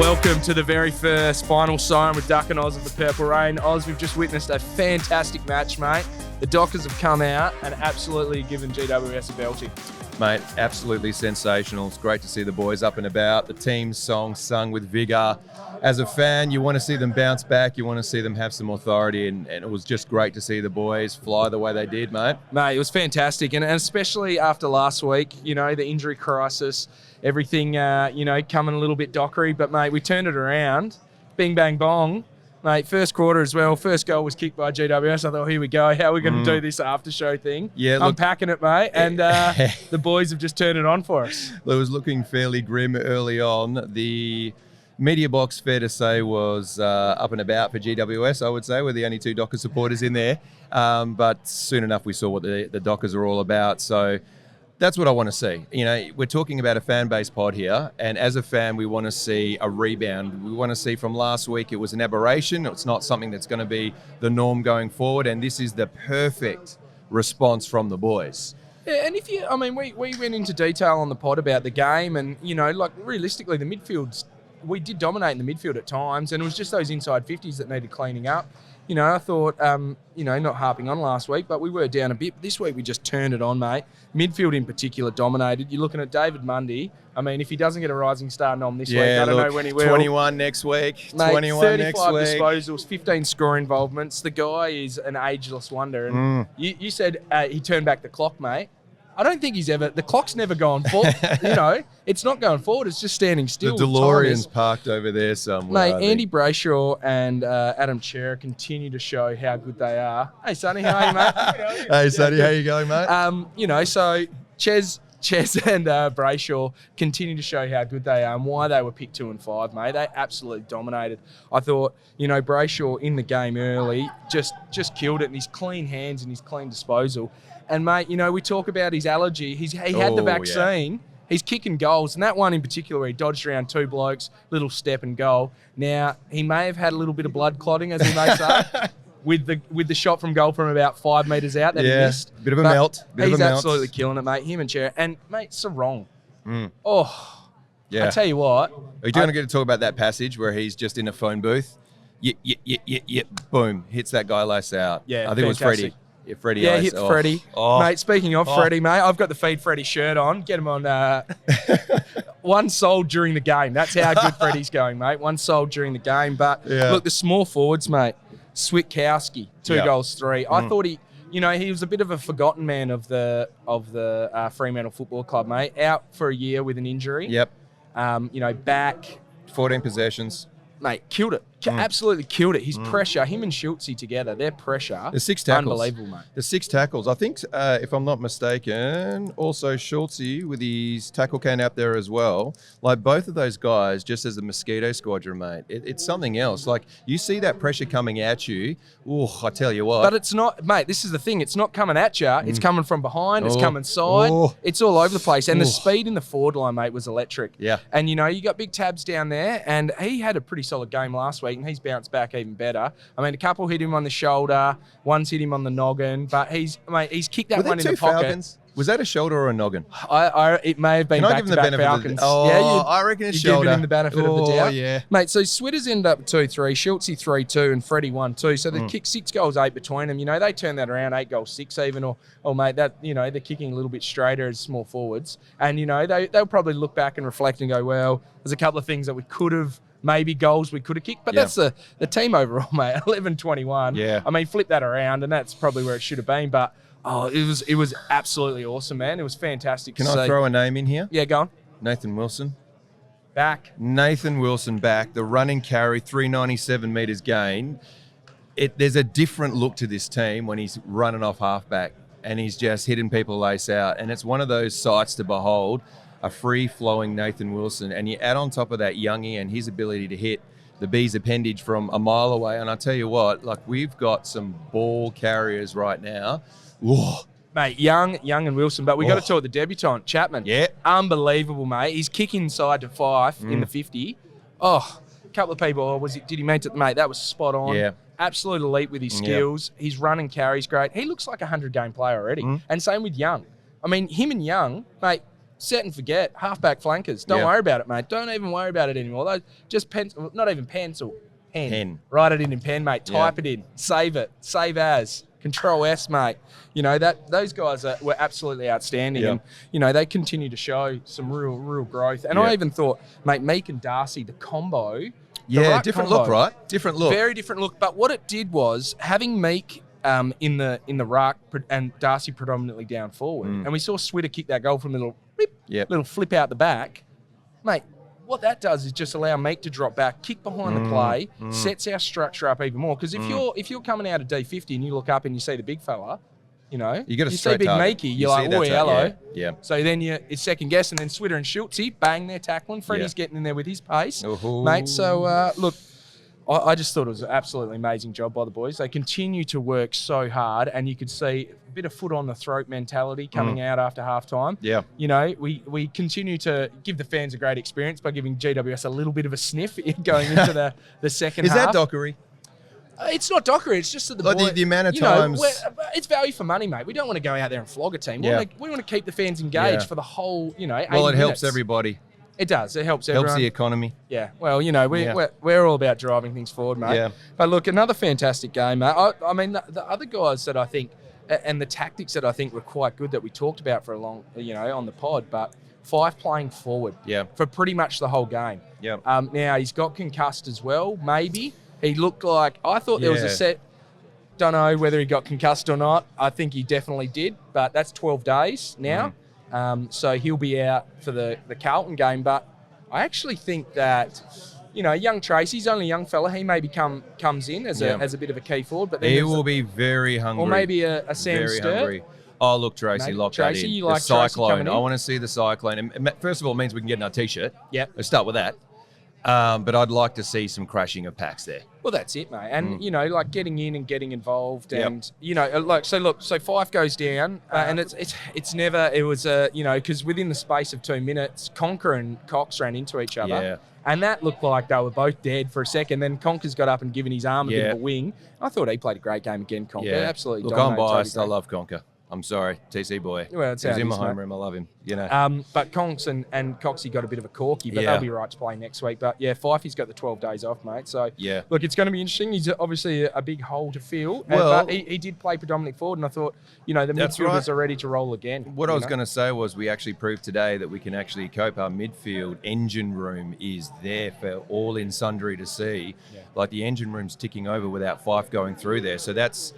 Welcome to the very first final Siren with Duck and Oz of the Purple Rain. Oz, we've just witnessed a fantastic match, mate. The Dockers have come out and absolutely given GWS a belting. Mate, absolutely sensational. It's great to see the boys up and about. The team's song sung with vigour. As a fan, you want to see them bounce back. You want to see them have some authority. And it was just great to see the boys fly the way they did, mate. Mate, it was fantastic. And especially after last week, you know, the injury crisis, everything, coming a little bit dockery. But, mate, we turned it around. Bing, bang, bong. Mate, first quarter as well. First goal was kicked by GWS. I thought, here we go. How are we going to do this after show thing? Yeah, I'm packing it, mate. And the boys have just turned it on for us. It was looking fairly grim early on. The media box, fair to say, was up and about for GWS, I would say. We're the only two Dockers supporters in there. But soon enough, we saw what the Dockers are all about. So that's what I want to see. You know, we're talking about a fan-based pod here, and as a fan, we want to see a rebound. We want to see from last week, it was an aberration. It's not something that's going to be the norm going forward, and this is the perfect response from the boys. Yeah, and we went into detail on the pod about the game, and, you know, like realistically, the midfields, we did dominate in the midfield at times, and it was just those inside 50s that needed cleaning up. You know, I thought, not harping on last week, but we were down a bit. This week we just turned it on, mate. Midfield in particular dominated. You're looking at David Mundy. I mean, if he doesn't get a Rising Star nom this week, I don't know when he will. 21 next week. Mate, 21 next week. 35 disposals, 15 score involvements. The guy is an ageless wonder. And you said he turned back the clock, mate. I don't think the clock's never gone forward. You know, it's not going forward. It's just standing still. The DeLorean's parked over there somewhere. Mate, Andy Brayshaw and Adam Chera continue to show how good they are. Hey, Sonny, how are you, mate? Hey, Sonny, how you going, mate? So Ches and Brayshaw continue to show how good they are and why they were picked 2 and 5, mate. They absolutely dominated. I thought, Brayshaw in the game early just killed it, and his clean hands and his clean disposal. And, mate, we talk about his allergy. He had the vaccine. Yeah. He's kicking goals. And that one in particular where he dodged around 2 blokes, little step and goal. Now, he may have had a little bit of blood clotting, as he may say, with the shot from goal from about 5 metres out that he missed. Bit of a melt. He's absolutely killing it, mate. Him and Cher. And, mate, Siren. Oh, yeah. I tell you what. Are you going to get to talk about that passage where he's just in a phone booth? Yeah, boom. Hits that guy lace out. Yeah, I think it was Freddie. Yeah, Freddie. Yeah, hit Freddie. Mate, speaking of Freddie, mate, I've got the Feed Freddie shirt on. Get him on. One sold during the game. That's how good Freddie's going, mate. One sold during the game. But look, the small forwards, mate. Switkowski, 2 goals, 3. I thought he was a bit of a forgotten man of the Fremantle Football Club, mate. Out for a year with an injury. Yep. Back. 14 possessions. Mate, killed it. Absolutely killed it. His pressure, him and Schultze together, their pressure, the 6 tackles. Unbelievable, mate. The 6 tackles. I think, if I'm not mistaken, also Schultze with his tackle can out there as well. Like, both of those guys, just as a mosquito squadron, mate, it's something else. Like, you see that pressure coming at you, I tell you what. But it's not, mate, this is the thing. It's not coming at you. It's coming from behind. It's coming side. It's all over the place. And the speed in the forward line, mate, was electric. Yeah. And, you got big tabs down there. And he had a pretty solid game last week, and he's bounced back even better. I mean, a couple hit him on the shoulder, one's hit him on the noggin, but he's kicked that one in the pocket. Falcons? Was that a shoulder or a noggin? It may have been back-to-back Falcons. I reckon it's shoulder. Give him the benefit of the doubt. Yeah. Mate, so Switters ended up 2-3, Schultze 3-2, and Freddie 1-2. So they kicked 6 goals, 8 between them. They turned that around, 8 goals, 6 even, or mate, that they're kicking a little bit straighter as small forwards. And they'll probably look back and reflect and go, well, there's a couple of things that we could have. Maybe goals we could have kicked, but that's the team overall, mate. 11-21. Yeah. I mean, flip that around, and that's probably where it should have been. But it was absolutely awesome, man. It was fantastic. Can I throw a name in here? Yeah, go on. Nathan Wilson. Back. Nathan Wilson back. The running carry, 397 metres gain. There's a different look to this team when he's running off halfback and he's just hitting people lace out. And it's one of those sights to behold. A free-flowing Nathan Wilson, and you add on top of that Youngie and his ability to hit the Bees appendage from a mile away, and I tell you what, like, we've got some ball carriers right now. Whoa. Mate, Young and Wilson, but we got to talk the debutant, Chapman. Yeah. Unbelievable, mate. He's kicking inside to Fife in the 50. A couple of people, did he mean to, mate, that was spot on. Yeah. Absolute elite with his skills. His run and carry's great. He looks like a 100-game player already. And same with Young. I mean, him and Young, mate, set and forget. Halfback flankers. Don't worry about it, mate. Don't even worry about it anymore. Just pencil, not even pencil. Pen. Write it in pen, mate. Type it in. Save it. Save as. Control S, mate. You know, those guys were absolutely outstanding. And, you know, they continue to show some real growth. And I even thought, mate, Meek and Darcy, the combo. Yeah, different look, right? Different look. Very different look. But what it did was having Meek in the ruck and Darcy predominantly down forward. And we saw Switter kick that goal from a little flip out the back. Mate, what that does is just allow Meek to drop back, kick behind the play, sets our structure up even more. Because if you're coming out of D50 and you look up and you see the big fella, you know, you see Big Meekie, you're like, oh, hello. Yeah. So then it's second guess, and then Switter and Schultzy, bang, they're tackling. Freddie's getting in there with his pace, mate. So, look, I just thought it was an absolutely amazing job by the boys. They continue to work so hard, and you could see a bit of foot on the throat mentality coming out after halftime. Yeah. You know, we continue to give the fans a great experience by giving GWS a little bit of a sniff going into the second half. Is that Dockery? It's not Dockery. It's just that the amount of times. It's value for money, mate. We don't want to go out there and flog a team. We want to keep the fans engaged for the whole, 80 it helps everybody. It does. It helps everyone. Helps the economy. Yeah. Well, we're all about driving things forward, mate. Yeah. But look, another fantastic game, mate. I mean, the other guys that I think, and the tactics that I think were quite good that we talked about for a long, on the pod, but Fife playing forward for pretty much the whole game. Yeah. Now, he's got concussed as well, maybe. He looked like, I thought there was a set, don't know whether he got concussed or not. I think he definitely did, but that's 12 days now. So he'll be out for the Carlton game. But I actually think that, young Tracy's only a young fella. He maybe comes in as a bit of a key forward. But then he will be very hungry. Or maybe a Sam Sturt. Hungry. Oh, look, Tracy, lock Tracy, that in. You like the Cyclone. Tracy I want to see the Cyclone. And first of all, it means we can get in our T-shirt. Yeah. Let's start with that. But I'd like to see some crashing of packs there. Well, that's it, mate. And, like getting in and getting involved and, so Fife goes down and it's never, it was, because within the space of 2 minutes, Conker and Cox ran into each other. Yeah. And that looked like they were both dead for a second. Then Conker's got up and given his arm a bit of a wing. I thought he played a great game again, Conker. Yeah. Absolutely. Look, I'm biased. I love Conker. I'm sorry, TC boy. Well, he's in my homeroom. I love him. But Conks and Coxie got a bit of a corky, but they'll be right to play next week. But Fifey's got the 12 days off, mate. So look, it's going to be interesting. He's obviously a big hole to fill. Well, but he did play predominantly forward, and I thought, the midfielders are ready to roll again. What I was going to say was we actually proved today that we can actually cope. Our midfield engine room is there for all in sundry to see. Yeah. Like the engine room's ticking over without Fife going through there. So that's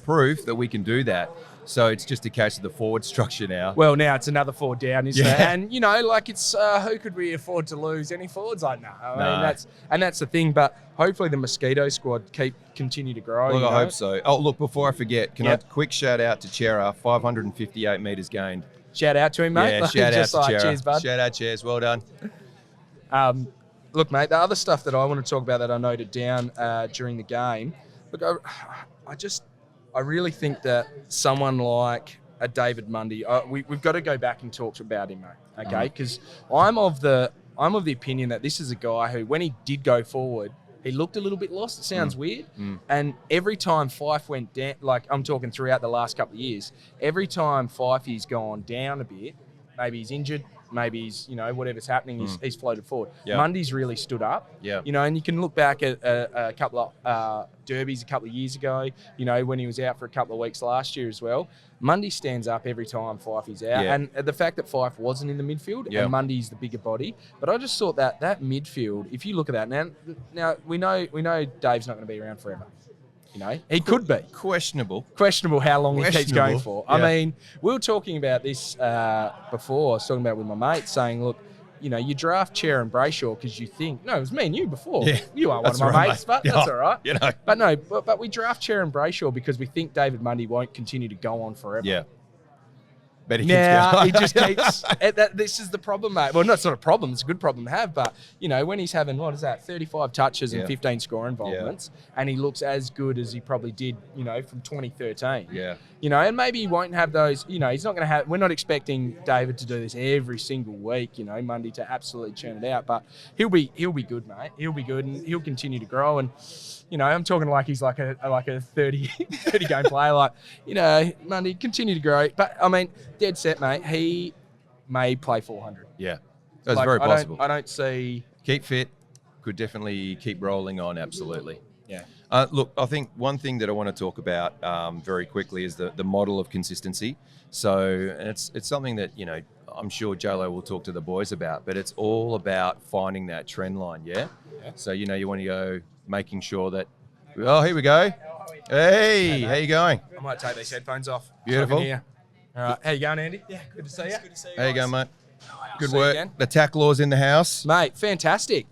proof that we can do that. So it's just a case of the forward structure now. Well, now it's another forward down, isn't it? And, it's who could we afford to lose? Any forwards? I know. That's the thing. But hopefully the Mosquito squad continue to grow. Look, I hope so. Oh, look, before I forget, can I quick shout out to Chera, 558 metres gained. Shout out to him, mate. Yeah, shout out to Chera. Cheers, bud. Shout out, cheers. Well done. Look, mate, the other stuff that I want to talk about that I noted down during the game, look, I really think that someone like a David Mundy, we've got to go back and talk about him, mate. Okay, because I'm of the opinion that this is a guy who, when he did go forward, he looked a little bit lost. It sounds weird, and every time Fife went down, like I'm talking throughout the last couple of years, every time Fifey's gone down a bit, maybe he's injured. Maybe he's, whatever's happening, he's floated forward. Yep. Mundy's really stood up. Yeah. And you can look back at a couple of derbies a couple of years ago, when he was out for a couple of weeks last year as well. Mundy stands up every time Fifey's out. Yeah. And the fact that Fife wasn't in the midfield and Mundy's the bigger body. But I just thought that midfield, if you look at that, now we know Dave's not going to be around forever. He could be. Questionable how long he keeps going for. Yeah. I mean, we were talking about this before. I was talking about it with my mate, saying, look, you draft Chair and Brayshaw because you think, no, it was me and you before. Yeah, you are one of my mates, but that's all right. But no, but we draft Chair and Brayshaw because we think David Mundy won't continue to go on forever. Yeah. But he just keeps. This is the problem, mate. Well, it's not a problem. It's a good problem to have. But when he's having 35 touches and 15 score involvements, and he looks as good as he probably did, from 2013. Yeah. And maybe he won't have those. He's not going to have. We're not expecting David to do this every single week. Monday to absolutely churn it out. But he'll be good, mate. He'll be good, and he'll continue to grow. And I'm talking like he's like a 30 game player. Like, Mundy continue to grow. But I mean, dead set, mate. He may play 400. Yeah, that's very possible. I don't see... Keep fit, could definitely keep rolling on, absolutely. Yeah. Look, I think one thing that I want to talk about very quickly is the model of consistency. So it's something that, I'm sure J-Lo will talk to the boys about, but it's all about finding that trend line, yeah? So, you want to go making sure that... Oh, here we go. Hey, how you going? I might take these headphones off. Beautiful. All right, how you going, Andy? Yeah, good to see you. How you going, mate? Good See you work. again. The tacklaw's in the house. Mate, fantastic.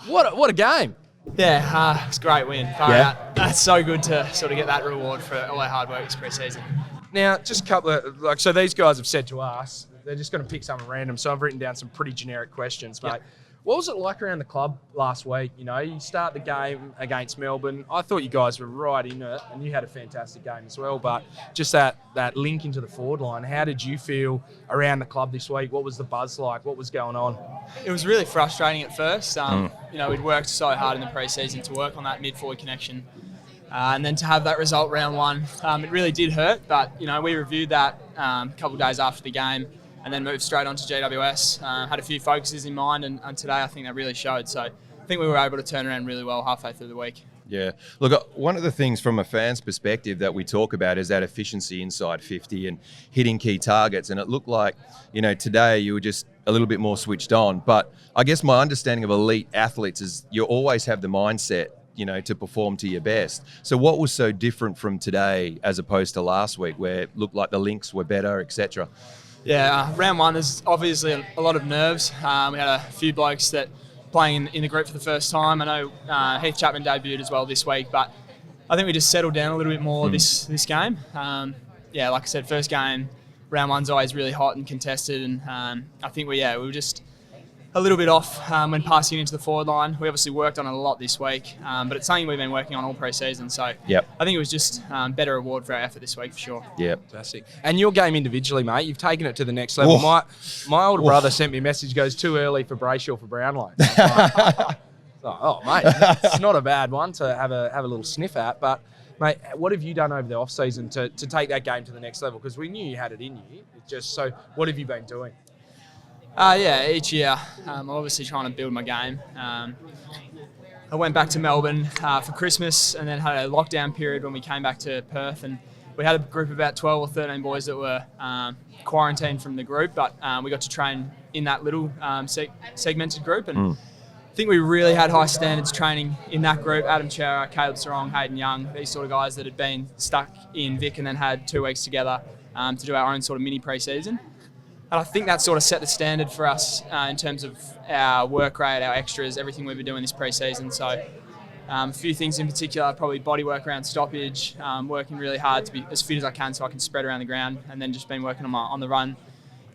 What a game. Yeah, it's a great win. Far Yeah. out. That's so good to sort of get that reward for all our hard work this pre-season. Now, just a couple of, so these guys have said to us, they're just going to pick something random. So I've written down some pretty generic questions, mate. Yep. What was it like around the club last week? You start the game against Melbourne. I thought you guys were right in it, and you had a fantastic game as well. But just that link into the forward line, how did you feel around the club this week? What was the buzz like? What was going on? It was really frustrating at first. We'd worked so hard in the pre-season to work on that mid-forward connection. And then to have that result round one, it really did hurt. But, we reviewed that a couple of days after the game and then moved straight on to GWS. Had a few focuses in mind, and today I think that really showed. So I think we were able to turn around really well halfway through the week. Yeah. Look, one of the things from a fan's perspective that we talk about is that efficiency inside 50 and hitting key targets. And it looked like, today you were just a little bit more switched on. But I guess my understanding of elite athletes is you always have the mindset, to perform to your best. So what was so different from today as opposed to last week where it looked like the links were better, etc.? Yeah, round one, there's obviously a lot of nerves. We had a few blokes that playing in the group for the first time. I know Heath Chapman debuted as well this week, but I think we just settled down a little bit more this game. Like I said, first game, round one's always really hot and contested, and I think we were just a little bit off when passing into the forward line. We obviously worked on it a lot this week, but it's something we've been working on all pre-season. So I think it was just better reward for our effort this week for sure. Yep. Fantastic. And your game individually, mate, you've taken it to the next level. My older brother sent me a message, goes, too early for Brayshaw for Brownlow. Mate, it's not a bad one to have a little sniff at. But, mate, what have you done over the off-season to take that game to the next level? Because we knew you had it in you. So what have you been doing? Each year I'm obviously trying to build my game. I went back to Melbourne for Christmas and then had a lockdown period when we came back to Perth, and we had a group of about 12 or 13 boys that were quarantined from the group, but we got to train in that little segmented group, and I think we really had high standards training in that group. Adam Chera, Caleb Sarong, Hayden Young, these sort of guys that had been stuck in Vic and then had 2 weeks together to do our own sort of mini pre-season. And I think that sort of set the standard for us in terms of our work rate, our extras, everything we've been doing this pre-season. So a few things in particular, probably body work around stoppage, working really hard to be as fit as I can so I can spread around the ground, and then just been working on my on the run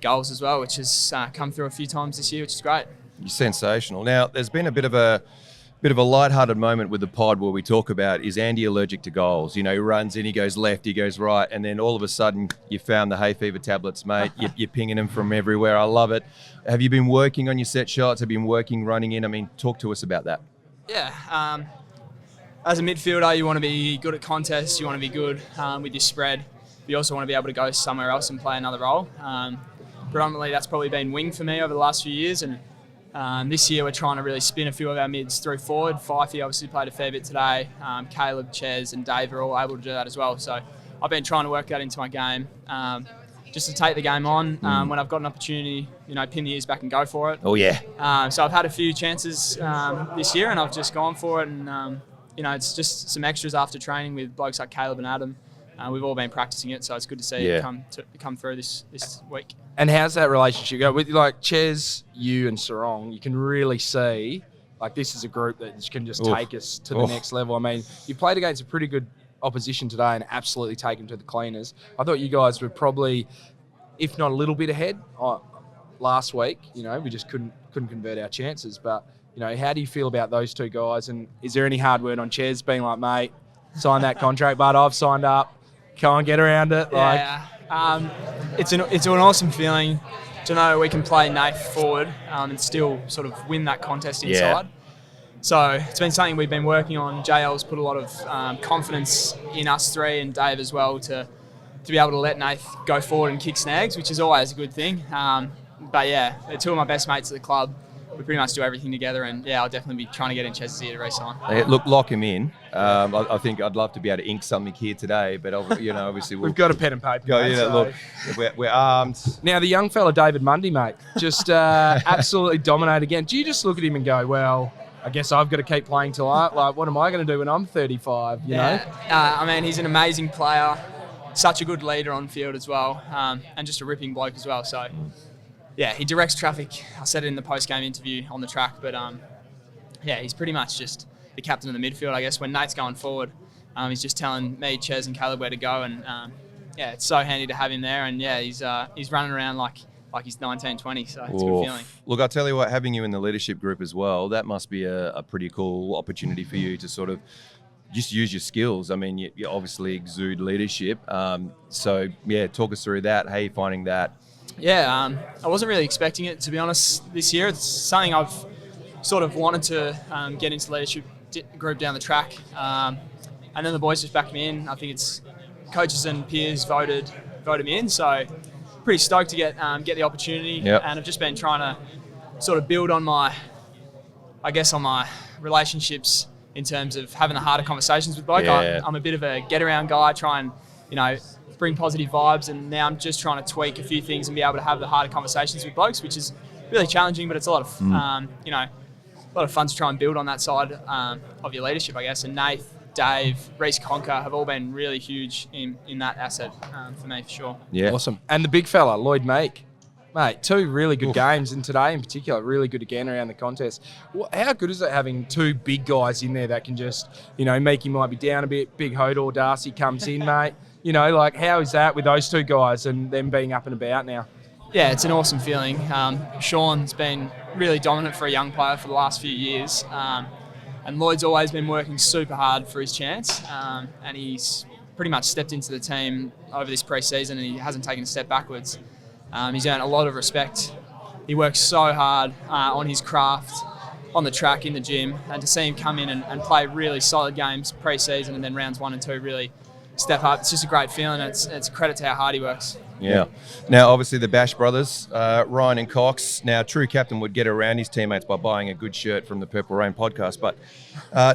goals as well, which has come through a few times this year, which is great. You're sensational. Now, there's been a bit of a lighthearted moment with the pod where we talk about, is Andy allergic to goals? He runs in, he goes left, he goes right, and then all of a sudden you found the hay fever tablets, mate. You're pinging them from everywhere. I love it. Have you been working on your set shots? Have you been working running in? I mean, talk to us about that. Yeah. As a midfielder, you want to be good at contests. You want to be good with your spread. But you also want to be able to go somewhere else and play another role. Predominantly, that's probably been wing for me over the last few years, and this year we're trying to really spin a few of our mids through forward. Fifey obviously played a fair bit today. Caleb, Ches and Dave are all able to do that as well. So I've been trying to work that into my game just to take the game on when I've got an opportunity, pin the ears back and go for it. Oh, yeah. So I've had a few chances this year and I've just gone for it. And, it's just some extras after training with blokes like Caleb and Adam. We've all been practicing it, so it's good to see it come through this week. And how's that relationship go? With Ches, you and Sarong, you can really see this is a group that can just take us to the next level. I mean, you played against a pretty good opposition today and absolutely take them to the cleaners. I thought you guys were probably, if not a little bit ahead last week. We just couldn't convert our chances. But, how do you feel about those two guys? And is there any hard word on Ches being like, mate, sign that contract, but I've signed up, can't get around it? It's an awesome feeling to know we can play Nath forward and still sort of win that contest inside. So it's been something we've been working on. JL's put a lot of confidence in us three and Dave as well to to be able to let Nath go forward and kick snags, which is always a good thing. But yeah, they're two of my best mates at the club. We pretty much do everything together, and yeah, I'll definitely be trying to get in Ches's ear to re-sign. Look, lock him in. I think I'd love to be able to ink something here today, but obviously we've got a pen and paper. Go, mate, look, we're armed. Now the young fella David Mundy, mate, just absolutely dominate again. Do you just look at him and go, well, I guess I've got to keep playing till what am I going to do when I'm 35? You know? I mean, he's an amazing player, such a good leader on field as well, and just a ripping bloke as well. So. Yeah, he directs traffic. I said it in the post-game interview on the track, but yeah, he's pretty much just the captain of the midfield, I guess. When Nate's going forward, he's just telling me, Ches and Caleb where to go, and yeah, it's so handy to have him there. And yeah, he's running around like he's 19, 20, so it's a good feeling. Look, I'll tell you what, having you in the leadership group as well, that must be a pretty cool opportunity for you to sort of just use your skills. I mean, you obviously exude leadership. So yeah, talk us through that. How are you finding that? Yeah, I wasn't really expecting it, to be honest, this year. It's something I've sort of wanted to get into the leadership group down the track. And then the boys just backed me in. I think it's coaches and peers voted me in, so pretty stoked to get the opportunity. Yep. And I've just been trying to sort of build on my relationships in terms of having the harder conversations with bloke. Yeah. I'm a bit of a get-around guy, try and, bring positive vibes, and now I'm just trying to tweak a few things and be able to have the harder conversations with blokes, which is really challenging, but it's a lot of a lot of fun to try and build on that side of your leadership, I guess. And Nath, Dave, Reece Conker have all been really huge in that asset for me, for sure. Yeah, awesome. And the big fella, Lloyd Meek. Mate, two really good games, and today in particular, really good again around the contest. How good is it having two big guys in there that can just, Meekie might be down a bit, Big Hodor, Darcy comes in, mate. How is that with those two guys and them being up and about now? Yeah, it's an awesome feeling. Sean's been really dominant for a young player for the last few years. And Lloyd's always been working super hard for his chance. And he's pretty much stepped into the team over this pre-season, and he hasn't taken a step backwards. He's earned a lot of respect. He works so hard on his craft, on the track, in the gym, and to see him come in and play really solid games pre-season and then rounds 1 and 2 really step up. It's just a great feeling. It's a credit to how hard he works. Yeah. Now, obviously, the Bash brothers, Ryan and Cox. Now, true captain would get around his teammates by buying a good shirt from the Purple Rain podcast. But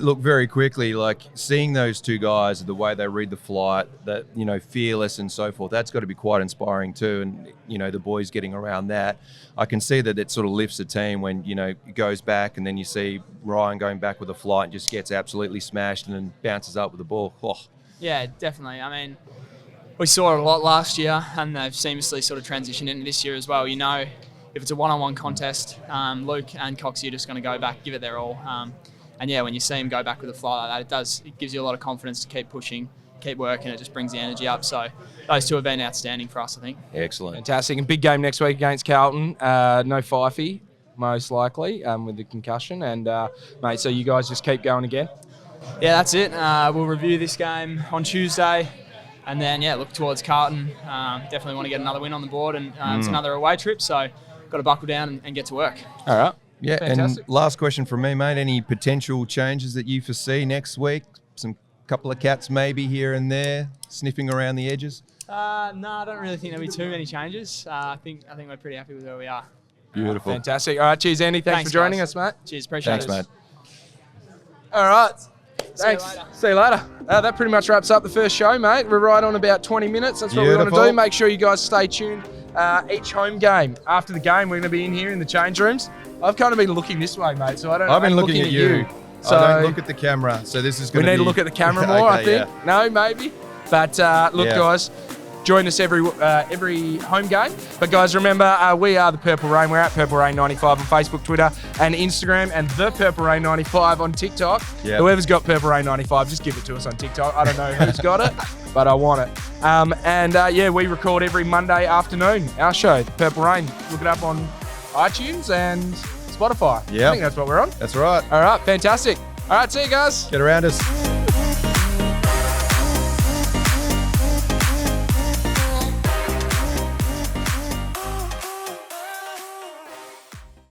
look, very quickly, seeing those two guys, the way they read the flight, that fearless and so forth, that's got to be quite inspiring too. And the boys getting around that, I can see that it sort of lifts the team when it goes back, and then you see Ryan going back with a flight and just gets absolutely smashed and then bounces up with the ball. Oh. Yeah, definitely. I mean, we saw it a lot last year, and they've seamlessly sort of transitioned into this year as well. If it's a one-on-one contest, Luke and Coxie are just going to go back, give it their all. And yeah, when you see him go back with a fly like that, it gives you a lot of confidence to keep pushing, keep working. It just brings the energy up. So those two have been outstanding for us, I think. Excellent. Fantastic. And big game next week against Carlton. No Fifey, most likely, with the concussion. And, mate, so you guys just keep going again? Yeah, that's it. We'll review this game on Tuesday, and then look towards Carlton. Definitely want to get another win on the board, and it's another away trip, so got to buckle down and get to work. All right. Yeah. Fantastic. And last question from me, mate. Any potential changes that you foresee next week? Some couple of cats maybe here and there sniffing around the edges? No, I don't really think there'll be too many changes. I think we're pretty happy with where we are. Beautiful. Fantastic. All right, cheers, Andy. Thanks for joining us, mate. Cheers, appreciate it. Thanks, mate. All right. Thanks. See you later. That pretty much wraps up the first show, mate. We're right on about 20 minutes. That's what we want to do. Make sure you guys stay tuned. Each home game. After the game, we're going to be in here in the change rooms. I've kind of been looking this way, mate, so I don't know. I've been looking at you. So I don't look at the camera, so this is going to be... We need to look at the camera more, okay, I think. No, maybe. But look, guys, join us every home game. But guys, remember, we are the Purple Rain. We're at Purple Rain 95 on Facebook, Twitter, and Instagram, and the Purple Rain 95 on TikTok. Yep. Whoever's got Purple Rain 95, just give it to us on TikTok. I don't know who's got it, but I want it. We record every Monday afternoon, our show, Purple Rain. Look it up on iTunes and Spotify. Yeah, I think that's what we're on. That's right. All right, fantastic. All right, see you guys. Get around us.